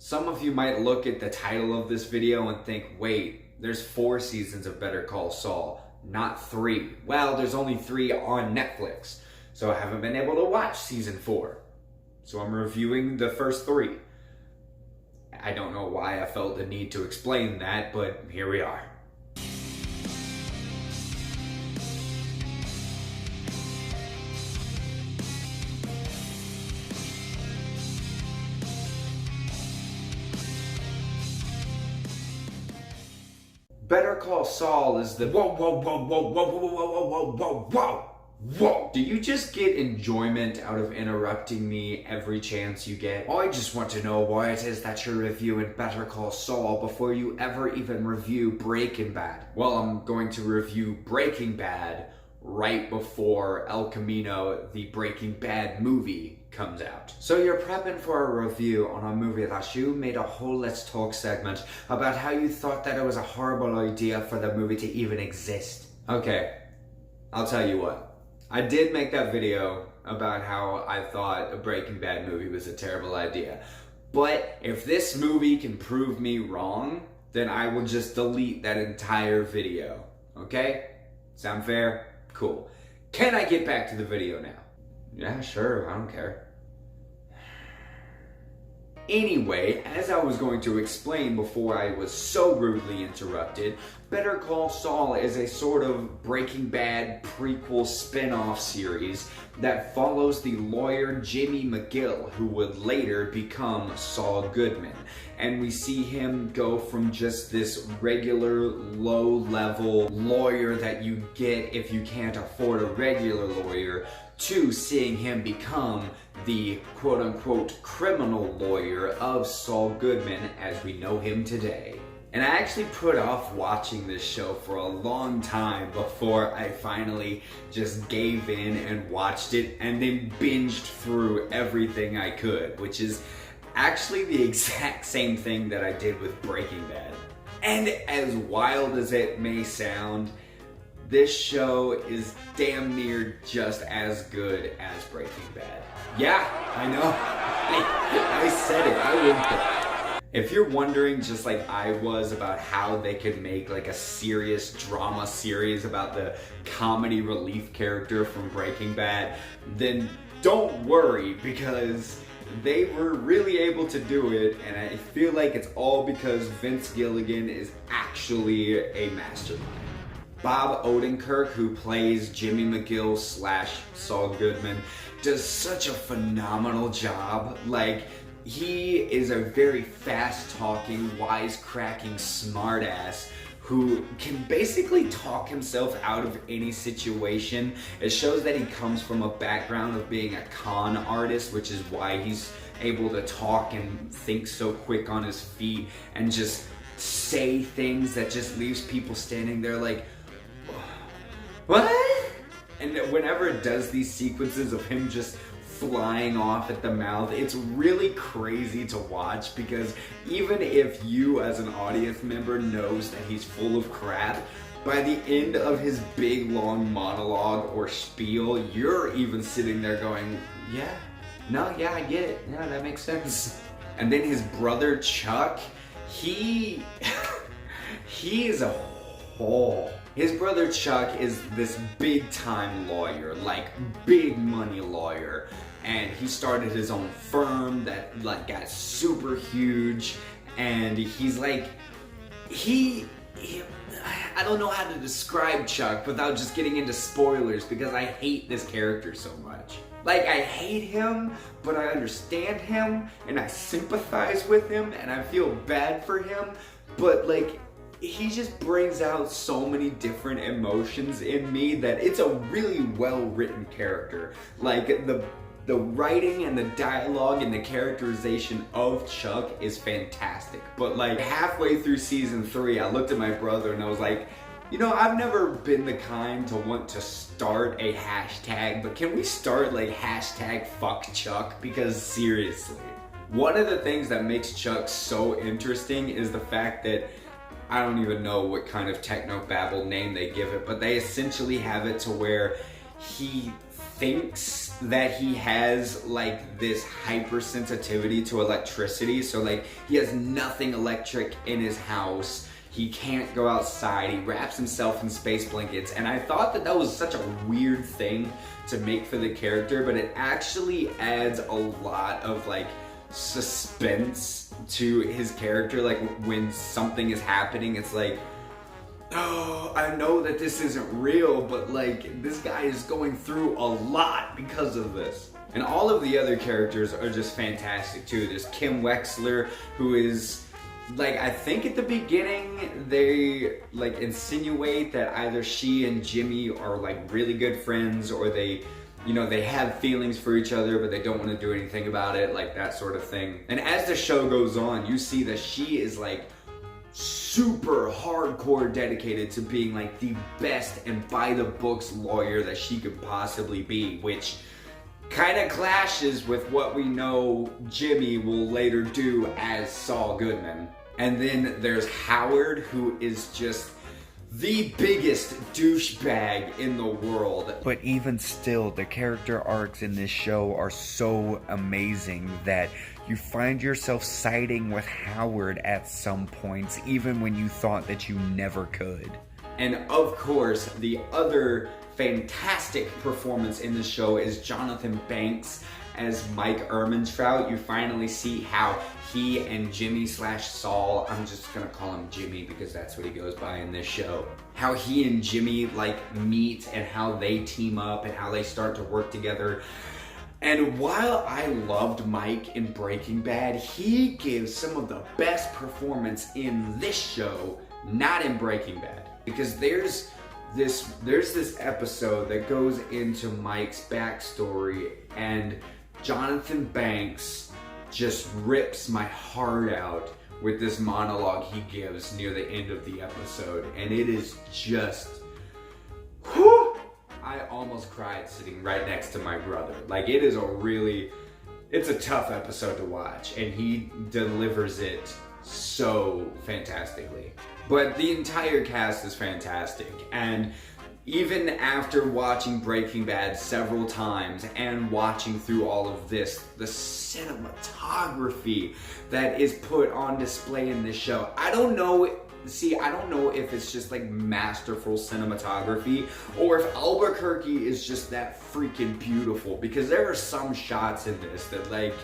Some of you might look at the title of this video and think, wait, there's 4 seasons of Better Call Saul, not 3. Well, there's only 3 on Netflix, so I haven't been able to watch season 4. So I'm reviewing the first 3. I don't know why I felt the need to explain that, but here we are. Better Call Saul is the whoa. Do you just get enjoyment out of interrupting me every chance you get? I just want to know why it is that you're reviewing Better Call Saul before you ever even review Breaking Bad. Well, I'm going to review Breaking Bad right before El Camino, the Breaking Bad movie, comes out. So you're prepping for a review on a movie that you made a whole Let's Talk segment about how you thought that it was a horrible idea for the movie to even exist. Okay, I'll tell you what. I did make that video about how I thought a Breaking Bad movie was a terrible idea. But if this movie can prove me wrong, then I will just delete that entire video. Okay? Sound fair? Cool. Can I get back to the video now? Yeah, sure, I don't care. Anyway, as I was going to explain before I was so rudely interrupted, Better Call Saul is a sort of Breaking Bad prequel spin-off series that follows the lawyer Jimmy McGill, who would later become Saul Goodman. And we see him go from just this regular low-level lawyer that you get if you can't afford a regular lawyer to seeing him become the quote-unquote criminal lawyer of Saul Goodman as we know him today. And I actually put off watching this show for a long time before I finally just gave in and watched it and then binged through everything I could, which is actually the exact same thing that I did with Breaking Bad. And as wild as it may sound, this show is damn near just as good as Breaking Bad. Yeah, I know. I said it. I will. If you're wondering, just like I was, about how they could make like a serious drama series about the comedy relief character from Breaking Bad, then don't worry, because they were really able to do it, and I feel like it's all because Vince Gilligan is actually a mastermind. Bob Odenkirk, who plays Jimmy McGill / Saul Goodman, does such a phenomenal job. Like, he is a very fast-talking, wisecracking smartass who can basically talk himself out of any situation. It shows that he comes from a background of being a con artist, which is why he's able to talk and think so quick on his feet and just say things that just leaves people standing there like, what? And whenever it does these sequences of him just flying off at the mouth, it's really crazy to watch, because even if you as an audience member knows that he's full of crap, by the end of his big long monologue or spiel, you're even sitting there going, yeah, I get it, yeah, that makes sense. And then his brother Chuck, he is a whole. His brother Chuck is this big time lawyer, like big money lawyer, and he started his own firm that like got super huge, and he's like, I don't know how to describe Chuck without just getting into spoilers, because I hate this character so much. Like, I hate him, but I understand him, and I sympathize with him, and I feel bad for him, but like, he just brings out so many different emotions in me that it's a really well-written character. Like, the writing and the dialogue and the characterization of Chuck is fantastic. But like, halfway through season 3, I looked at my brother and I was like, you know, I've never been the kind to want to start a hashtag, but can we start like hashtag fuck Chuck? Because seriously, one of the things that makes Chuck so interesting is the fact that I don't even know what kind of technobabble name they give it, but they essentially have it to where he thinks that he has like this hypersensitivity to electricity. So like he has nothing electric in his house. He can't go outside. He wraps himself in space blankets. And I thought that was such a weird thing to make for the character, but it actually adds a lot of like suspense to his character. Like when something is happening, it's like, oh, I know that this isn't real, but like this guy is going through a lot because of this. And all of the other characters are just fantastic too. There's Kim Wexler, who is like, I think at the beginning they like insinuate that either she and Jimmy are like really good friends, or they, you know, they have feelings for each other, but they don't want to do anything about it, like that sort of thing. And as the show goes on, you see that she is like super hardcore dedicated to being like the best and by the books lawyer that she could possibly be, which kind of clashes with what we know Jimmy will later do as Saul Goodman. And then there's Howard, who is just the biggest douchebag in the world. But even still, the character arcs in this show are so amazing that you find yourself siding with Howard at some points, even when you thought that you never could. And of course, the other fantastic performance in the show is Johnathan Banks as Mike Ehrmantraut. You finally see how he and Jimmy / Saul, I'm just gonna call him Jimmy because that's what he goes by in this show, how he and Jimmy like meet and how they team up and how they start to work together. And while I loved Mike in Breaking Bad, he gives some of the best performance in this show, not in Breaking Bad. Because there's this episode that goes into Mike's backstory, and Johnathan Banks just rips my heart out with this monologue he gives near the end of the episode. And it is just, whew, I almost cried sitting right next to my brother. Like, it is it's a tough episode to watch, and he delivers it so fantastically. But the entire cast is fantastic, and even after watching Breaking Bad several times and watching through all of this, the cinematography that is put on display in this show, I don't know if it's just like masterful cinematography or if Albuquerque is just that freaking beautiful, because there are some shots in this that like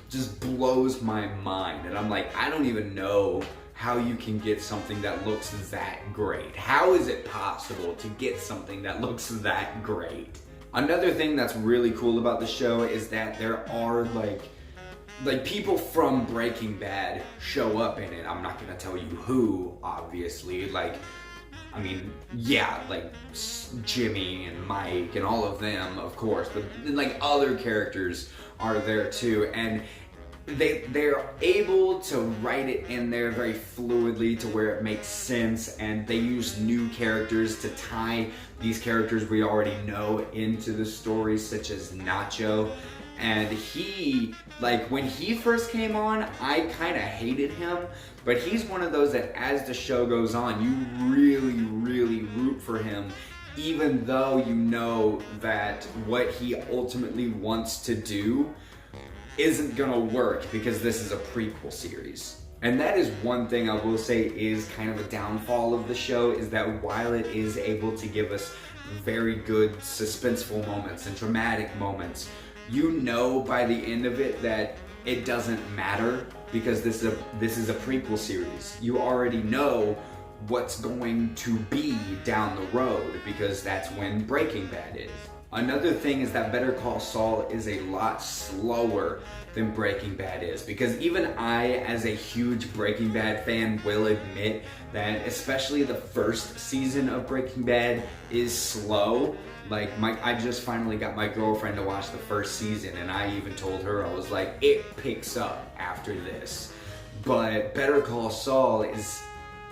just blows my mind, and I'm like, I don't even know how you can get something that looks that great. How is it possible to get something that looks that great? Another thing that's really cool about the show is that there are like people from Breaking Bad show up in it. I'm not gonna tell you who, obviously. Like, I mean, yeah, like Jimmy and Mike and all of them, of course, but then like other characters are there too, and they're able to write it in there very fluidly to where it makes sense, and they use new characters to tie these characters we already know into the story, such as Nacho. And he, like, when he first came on, I kind of hated him, but he's one of those that as the show goes on, you really, really root for him, even though you know that what he ultimately wants to do isn't gonna work, because this is a prequel series. And that is one thing I will say is kind of a downfall of the show, is that while it is able to give us very good suspenseful moments and dramatic moments, you know by the end of it that it doesn't matter, because this is a prequel series. You already know what's going to be down the road, because that's when Breaking Bad is. Another thing is that Better Call Saul is a lot slower than Breaking Bad is, because even I, as a huge Breaking Bad fan, will admit that especially the first season of Breaking Bad is slow. Like, I just finally got my girlfriend to watch the first season, and I even told her, I was like, it picks up after this. But Better Call Saul is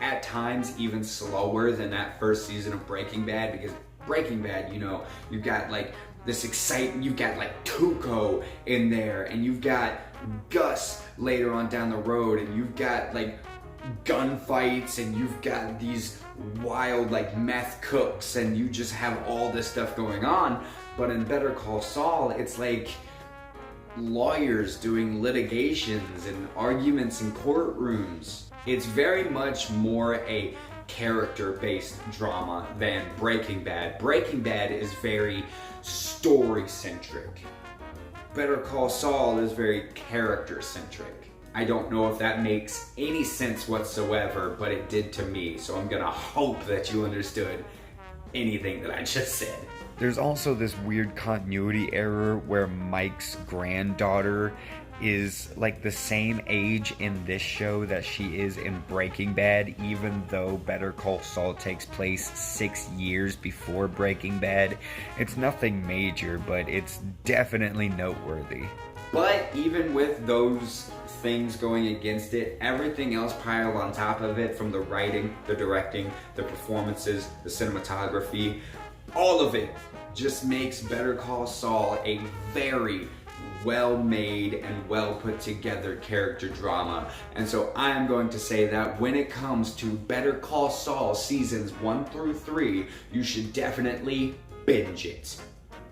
at times even slower than that first season of Breaking Bad, because Breaking Bad, you know, you've got like this excitement, you've got like Tuco in there, and you've got Gus later on down the road, and you've got like gunfights, and you've got these wild like meth cooks, and you just have all this stuff going on. But in Better Call Saul, it's like lawyers doing litigations and arguments in courtrooms. It's very much more a character-based drama than Breaking Bad. Breaking Bad is very story-centric. Better Call Saul is very character-centric. I don't know if that makes any sense whatsoever, but it did to me, so I'm gonna hope that you understood anything that I just said. There's also this weird continuity error where Mike's granddaughter is like the same age in this show that she is in Breaking Bad, even though Better Call Saul takes place 6 years before Breaking Bad. It's nothing major, but it's definitely noteworthy. But even with those things going against it, everything else piled on top of it, from the writing, the directing, the performances, the cinematography, all of it just makes Better Call Saul a very well-made and well-put-together character drama. And so I am going to say that when it comes to Better Call Saul seasons 1 through 3, you should definitely binge it.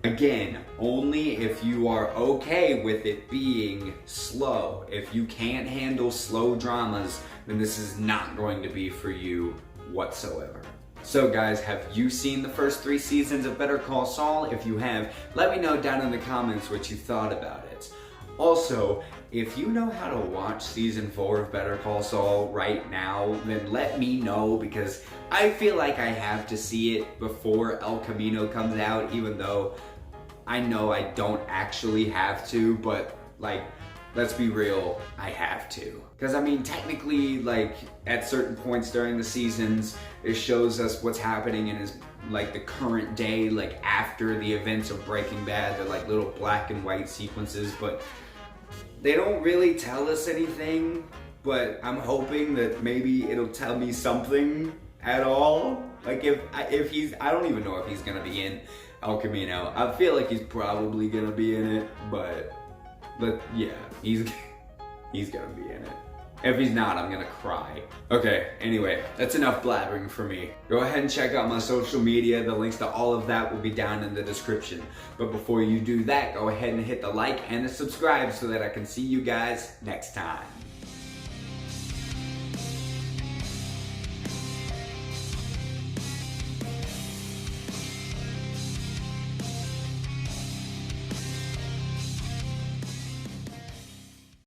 Again, only if you are okay with it being slow. If you can't handle slow dramas, then this is not going to be for you whatsoever. So guys, have you seen the first 3 seasons of Better Call Saul? If you have, let me know down in the comments what you thought about it. Also, if you know how to watch season 4 of Better Call Saul right now, then let me know, because I feel like I have to see it before El Camino comes out, even though I know I don't actually have to, but like, let's be real, I have to. Because I mean, technically, like, at certain points during the seasons, it shows us what's happening in his, like, the current day, like, after the events of Breaking Bad. They're like little black and white sequences, but they don't really tell us anything. But I'm hoping that maybe it'll tell me something at all. Like, if he's, I don't even know if he's gonna be in El Camino. I feel like he's probably gonna be in it, but yeah, he's gonna be in it. If he's not, I'm gonna cry. Okay, anyway, that's enough blabbering for me. Go ahead and check out my social media. The links to all of that will be down in the description. But before you do that, go ahead and hit the like and the subscribe so that I can see you guys next time.